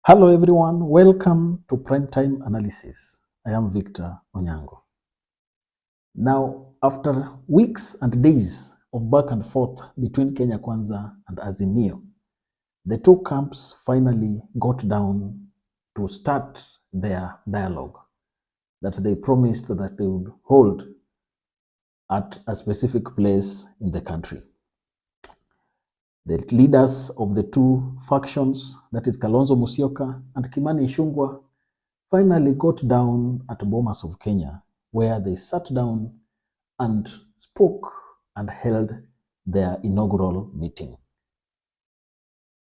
Hello everyone, welcome to Primetime Analysis. I am Victor Onyango. Now, after weeks and days of back and forth between Kenya Kwanza and Azimio, the two camps finally got down to start their dialogue that they promised that they would hold at a specific place in the country. The leaders of the two factions, that is Kalonzo Musyoka and Kimani Ichung'wah, finally got down at Bomas of Kenya, where they sat down and spoke and held their inaugural meeting.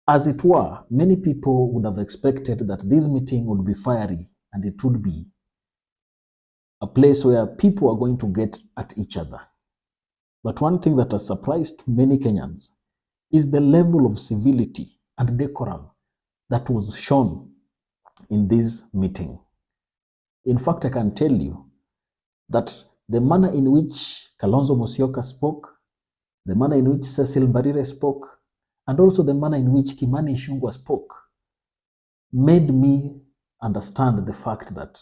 As it were, many people would have expected that this meeting would be fiery and it would be a place where people are going to get at each other. But one thing that has surprised many Kenyans is the level of civility and decorum that was shown in this meeting. In fact, I can tell you that the manner in which Kalonzo Musyoka spoke, the manner in which Cecil Mbarire spoke, and also the manner in which Kimani Ichung'wah spoke made me understand the fact that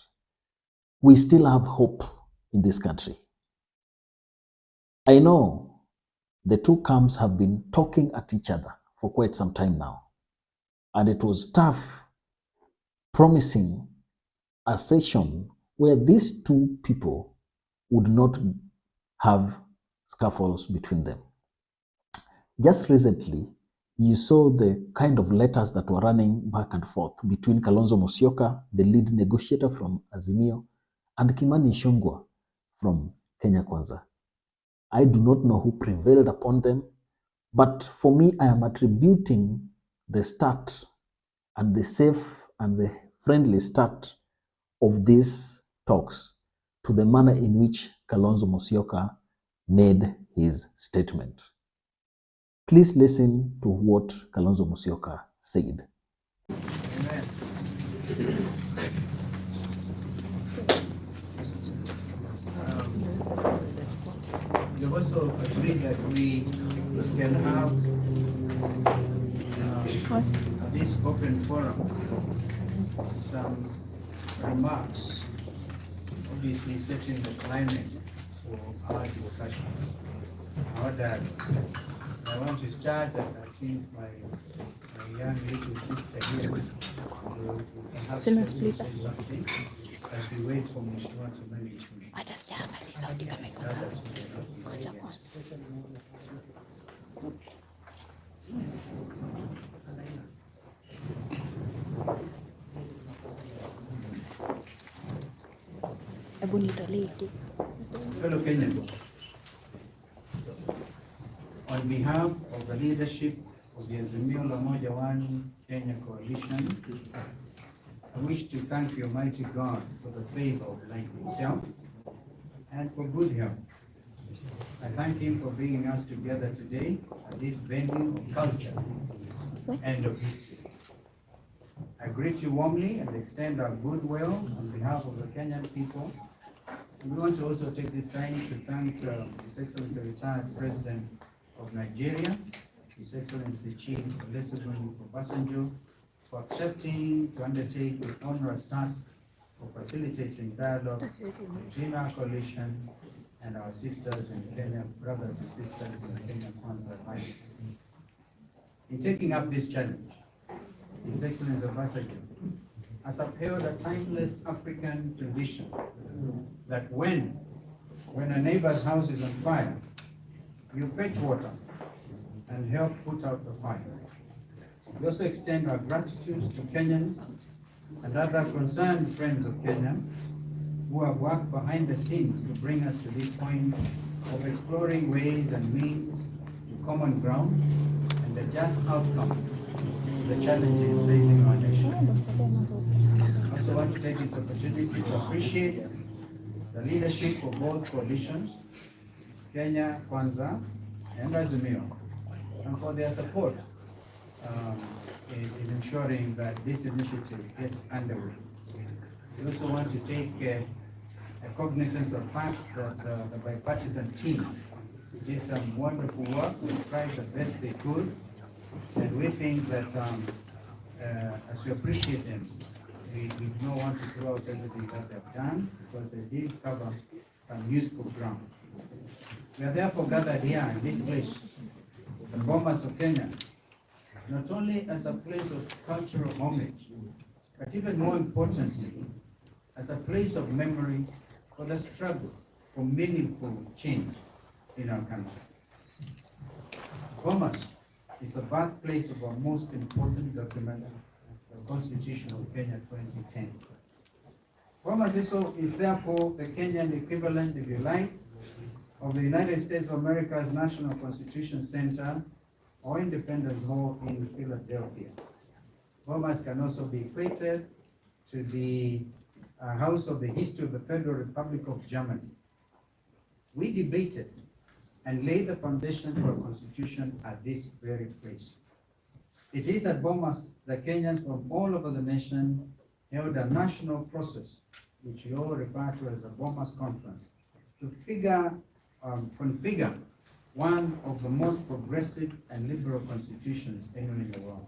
we still have hope in this country. I know the two camps have been talking at each other for quite some time now, and it was tough promising a session where these two people would not have scuffles between them. Just recently, you saw the kind of letters that were running back and forth between Kalonzo Musyoka, the lead negotiator from Azimio, and Kimani Ichung'wah from Kenya Kwanza. I do not know who prevailed upon them, but for me, I am attributing the start and the safe and the friendly start of these talks to the manner in which Kalonzo Musyoka made his statement. Please listen to what Kalonzo Musyoka said. Amen. They also agreed that we can have this open forum, some remarks, obviously setting the climate for our discussions, our dialogue. I want to start, and I think my young little sister here will have something as we wait for Mheshimiwa Kimani Ichung'wah. Hata sijaangalia sauti kama iko sawa. Ngoja kwanza. Hebu nitolee hiki. Fellow Kenyans, on behalf of the leadership of the Azimio la Umoja One Kenya Coalition, I wish to thank the Almighty God for the favor of life itself and for good health. I thank Him for bringing us together today at this venue of culture and of history. I greet you warmly and extend our goodwill on behalf of the Kenyan people. And we want to also take this time to thank His Excellency retired President of Nigeria, His Excellency Chief Olusegun Obasanjo, for accepting to undertake the onerous task of facilitating dialogue between our coalition and our sisters in Kenya, brothers and sisters in the Kenya Kwanza alliance. In taking up this challenge, His Excellency Obasanjo has upheld a timeless African tradition that when a neighbor's house is on fire, you fetch water and help put out the fire. We also extend our gratitude to Kenyans and other concerned friends of Kenya who have worked behind the scenes to bring us to this point of exploring ways and means to common ground and a just outcome to the challenges facing our nation. I also want to take this opportunity to appreciate the leadership of both coalitions, Kenya Kwanza and Azimio, and for their support in ensuring that this initiative gets underway. We also want to take a cognizance of the fact that the bipartisan team did some wonderful work. They tried the best they could, and we think that as we appreciate them, we do not want to throw out everything that they have done because they did cover some useful ground. We are therefore gathered here in this place, the Bomas of Kenya, not only as a place of cultural homage, but even more importantly, as a place of memory for the struggle for meaningful change in our country. Bomas is the birthplace of our most important document, the Constitution of Kenya 2010. Bomas is therefore the Kenyan equivalent, if you like, of the United States of America's National Constitution Center or Independence Hall in Philadelphia. Bomas can also be equated to the House of the History of the Federal Republic of Germany. We debated and laid the foundation for a constitution at this very place. It is at Bomas that Kenyans from all over the nation held a national process, which we all refer to as the Bomas Conference, to configure one of the most progressive and liberal constitutions anywhere in the world.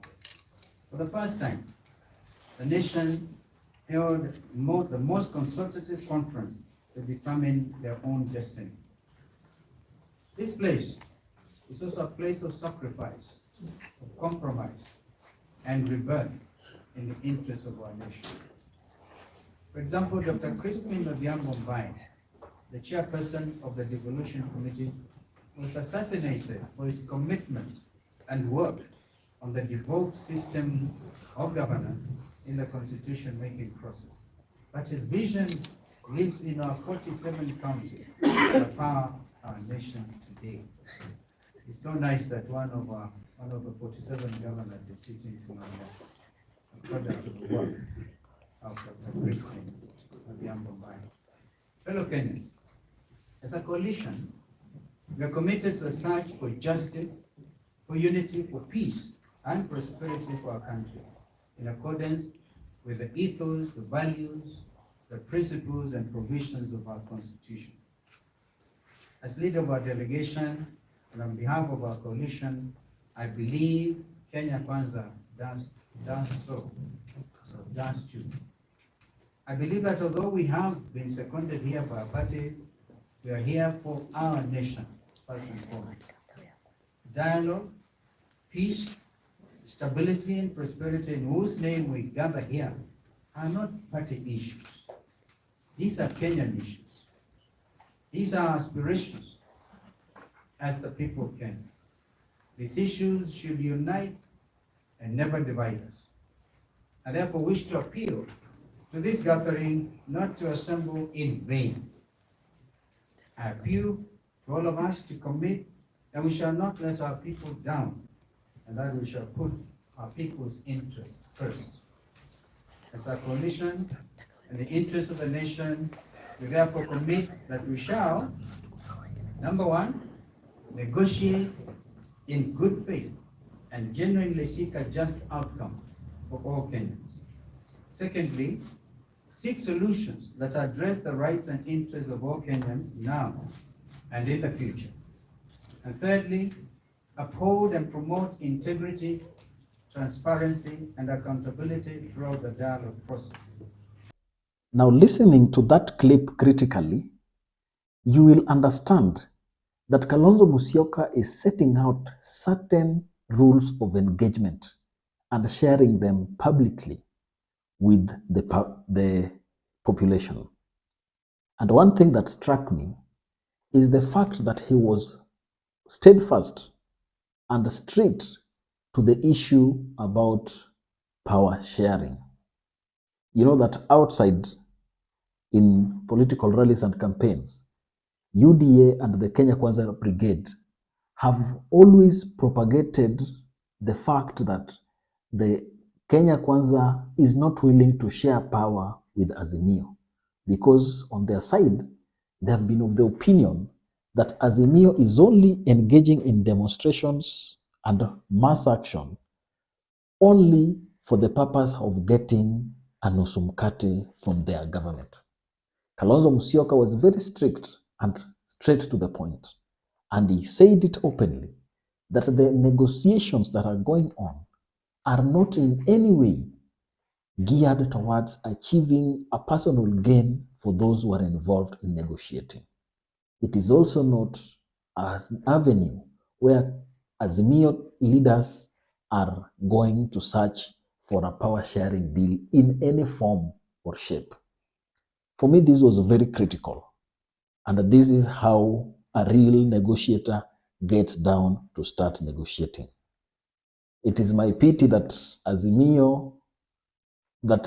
For the first time, the nation held the most consultative conference to determine their own destiny. This place is also a place of sacrifice, of compromise, and rebirth in the interest of our nation. For example, Dr. Crispin Odhiambo, the chairperson of the Devolution Committee, was assassinated for his commitment and work on the devolved system of governance in the constitution-making process. But his vision lives in our 47 counties that power our nation today. It's so nice that one of the 47 governors is sitting to my left, a product of the work of Dr. Crispin Odhiambo. Fellow Kenyans, as a coalition, we are committed to a search for justice, for unity, for peace, and prosperity for our country, in accordance with the ethos, the values, the principles, and provisions of our Constitution. As leader of our delegation, and on behalf of our coalition, I believe Kenya Kwanza does too. I believe that although we have been seconded here by our parties, we are here for our nation, first and foremost. Dialogue, peace, stability, and prosperity, in whose name we gather here, are not party issues. These are Kenyan issues. These are aspirations as the people of Kenya. These issues should unite and never divide us. I therefore wish to appeal to this gathering not to assemble in vain. I appeal to all of us to commit that we shall not let our people down, and that we shall put our people's interests first. As a coalition, in the interest of the nation, we therefore commit that we shall, number one, negotiate in good faith and genuinely seek a just outcome for all Kenyans. Secondly, seek solutions that address the rights and interests of all Kenyans now and in the future. And thirdly, uphold and promote integrity, transparency, and accountability throughout the dialogue process. Now, listening to that clip critically, you will understand that Kalonzo Musyoka is setting out certain rules of engagement and sharing them publicly with the population. And one thing that struck me is the fact that he was steadfast and straight to the issue about power sharing. You know that outside in political rallies and campaigns, UDA and the Kenya Kwanza Brigade have always propagated the fact that the Kenya Kwanza is not willing to share power with Azimio, because on their side, they have been of the opinion that Azimio is only engaging in demonstrations and mass action only for the purpose of getting a nusu mkate from their government. Kalonzo Musyoka was very strict and straight to the point, and he said it openly that the negotiations that are going on are not in any way geared towards achieving a personal gain for those who are involved in negotiating. It is also not an avenue where Azimio leaders are going to search for a power sharing deal in any form or shape. For me, this was very critical. And this is how a real negotiator gets down to start negotiating. It is my pity that Azimio, that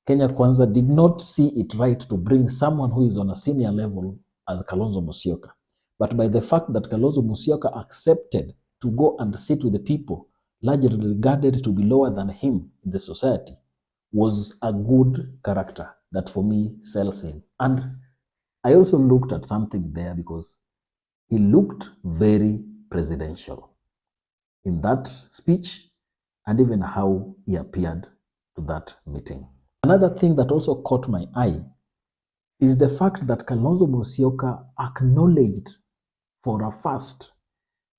Kenya Kwanza did not see it right to bring someone who is on a senior level as Kalonzo Musyoka. But by the fact that Kalonzo Musyoka accepted to go and sit with the people largely regarded to be lower than him in the society was a good character that for me sells him. And I also looked at something there because he looked very presidential in that speech and even how he appeared to that meeting. Another thing that also caught my eye is the fact that Kalonzo Musyoka acknowledged for a first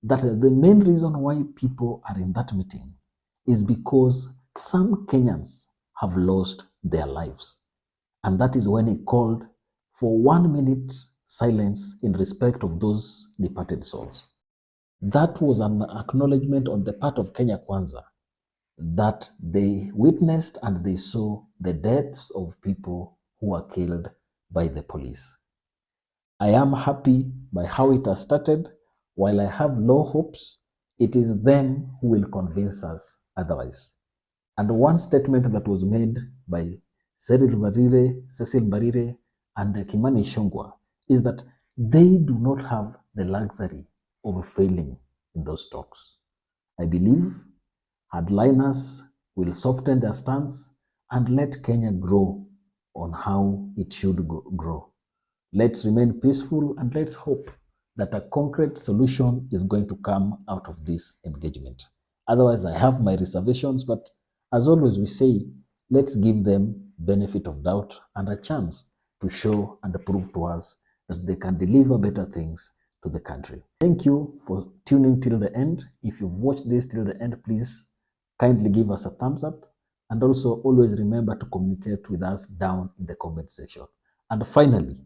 that the main reason why people are in that meeting is because some Kenyans have lost their lives. And that is when he called for 1 minute silence in respect of those departed souls. That was an acknowledgement on the part of Kenya Kwanza that they witnessed and they saw the deaths of people who were killed by the police. I am happy by how it has started. While I have low hopes, it is them who will convince us otherwise. And one statement that was made by Cecil Barire, and Kimani Ichung'wah is that they do not have the luxury of failing in those talks. I believe hardliners will soften their stance and let Kenya grow on how it should grow. Let's remain peaceful and let's hope that a concrete solution is going to come out of this engagement. Otherwise, I have my reservations, but as always we say, let's give them benefit of doubt and a chance to show and prove to us that they can deliver better things to the country. Thank you for tuning till the end. If you've watched this till the end, please kindly give us a thumbs up, and also always remember to communicate with us down in the comment section. And finally,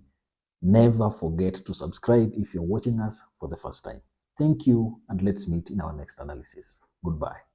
never forget to subscribe if you're watching us for the first time. Thank you, and let's meet in our next analysis. Goodbye.